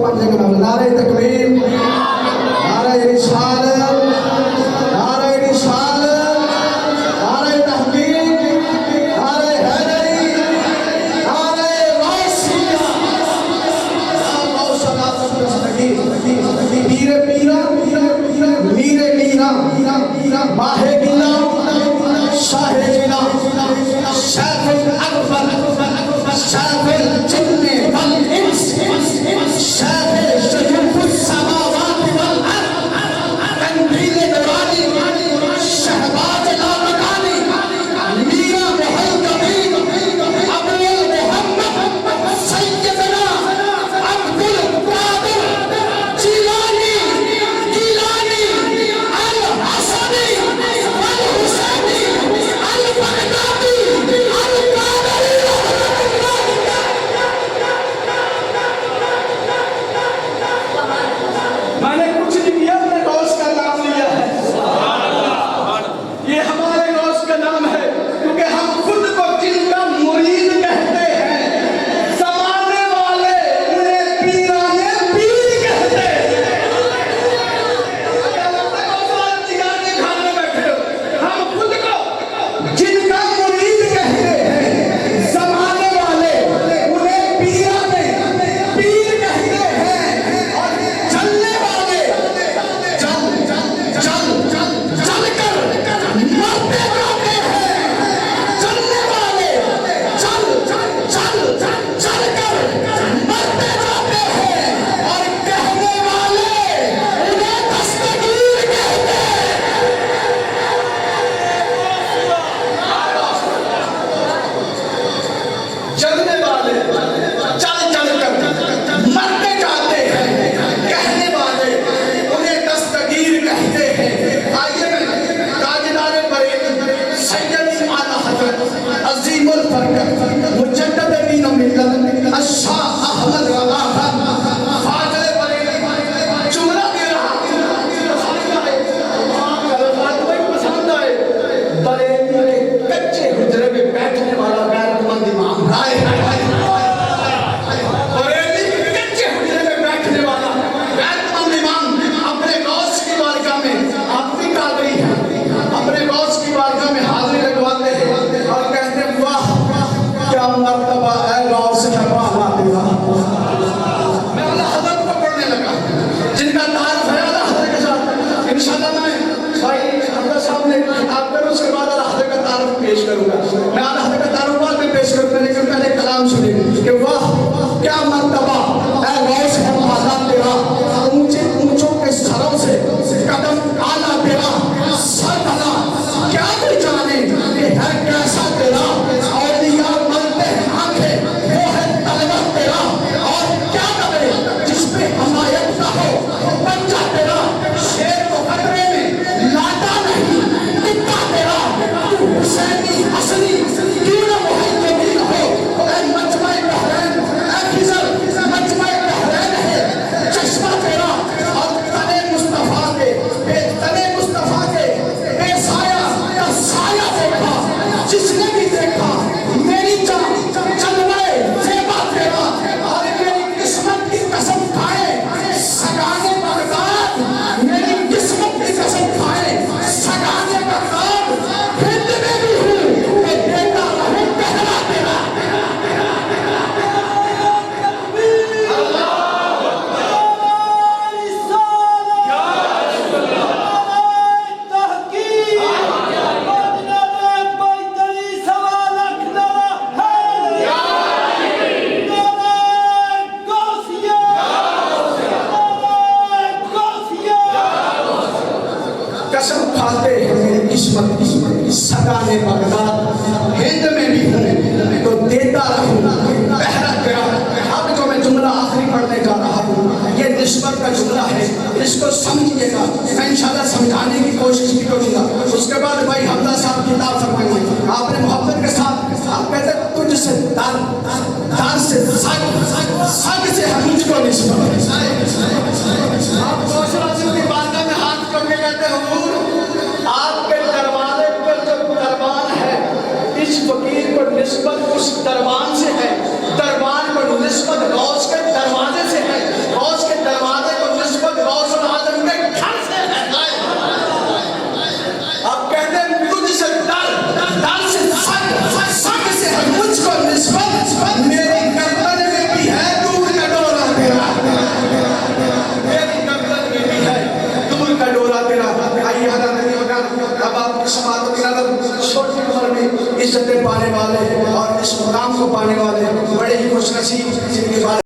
पंजे का नाम नारे तकबीर, नारे रिसालत, नारे रिसालत, नारे तहकीक, नारे हैदरी, नारे गौसिया, पीरे पीरा, मीरे मीरा, माहे गिला, शाहे जिला, शाफिल अकबर, शाफिल जिन्ने वल इंस, शाफिल शुयूखुस समावात वल अर्द, तंजील दवानी, शहबाज लामकानी, मीरा मुहल कबीर, अब्दुल मोहम्मद, सैयदना अब्दुल कादिर जिलानी, अल हसनी, अल हुसैनी, अल बगदादी, अल कादरी। मैंने कुछ नहीं किया, मैंने गौस का नाम लिया है। ये हमारे गौस का नाम है, क्योंकि हम खुद को जिनका मुरीद कहते हैं, समाने वाले उन्हें पीराने पीर कहते हैं। हम खुद को जिनका मुरीद कहते हैं, समाने वाले उन्हें पीराने पीर कहते हैं। और चलने वाले चल कर मरते जाते हैं। चलने वाले चल कर मरते जाते हैं। और कहने वाले उन्हें दस्तगीर कहते हैं। चलने वाले चल कर मरते जाते हैं। कहने वाले उन्हें दस्तगीर कहते हैं। आइए मैं ताजदारे बरेली सैयद आला हजरत अजीमुल बरकत मुजद्दिद दीन मिल्लत अशाह अहमद रज़ा खान फाजिल बरेली जुमला दे रहा पसंद आए। बरेली के कच्चे हुजरे में बैठने वाला गैरतमंद इमाम राय, बरेली के कच्चे हुजरे में बैठने वाला गैरतमंद इमाम अपने गौस की बारगाह में अपनी कादरी है, अपने गौस की बारगाह में हाजिरी लगवाते हैं और कहते हैं वाह क्या मर्तबा है गौस है वाह तेरा। मैं आला हज़रत को पढ़ने लगा, जिनका तारुफ है आला हज़रत के साथ। इंशाअल्लाह मैं भाई हमदा साहब ने किताब पर उसके बाद आला हज़रत का तारुफ पेश करूंगा। मैं आला हज़रत का तारुफ बाद में पेश करूंगा, लेकिन पहले कलाम सुने कि वाह क्या मर्तबा है गौस है वाह तेरा। ऊंचे ऊंचों के सरों से कदम आला तेरा, सर भला क्या तू जाने कि है कैसा तेरा। औलिया मरते हैं आंखें वो है तलवा तेरा। और क्या करे जिस पे हमायत ना हो बच्चा तेरा। शेर को खतरे में लाटा नहीं टिक्का तेरा। तू हुसैनी असली क्यों न मुहल्लिन हो। ऐ मजमा बहरैन ऐ खिज़र मजमा बहरैन है चश्मा तेरा। और तने मुस्तफा के बेसाया का साया देखा। जिसने भी देखा मेरी जान चलवाए ज़ेबा तेरा। और मेरी किस्मत की कसम खाए सगाने बगदाद, मेरी किस्मत की कसम खाए सगाने बगदाद। हिंद में भी हूँ तो देता रहूं पहला तेरा। कसम खाते हैं मेरी किस्मत सगाने बगदाद। हिंद में भी हूँ तो देता रहूं पहरा तेरा। अब जो मैं जुमला आखिरी पढ़ने जा रहा हूँ ये निस्बत का जुमला है, इसको समझिएगा। मैं इंशाल्लाह समझाने की कोशिश भी करूँगा। उसके बाद भाई हमदा साहब किताब फरमाएंगे। आपने मोहब्बत के साथ आप कहते तुझसे दार से सग से हम मुझको निस्बत। आप दूसरा की बारगाह में हाथ करके कहते हुजूर आपके दरवाजे पर जो दरबान है इस फकीर को निस्बत उस दरबान से है, दरबान को निस्बत गौस के दरवाजे से है। गौस की समात के नगर छोटी उम्र में इज्जतें पाने वाले और इस मुकाम को पाने वाले बड़े ही खुशनसीब जिनके बारे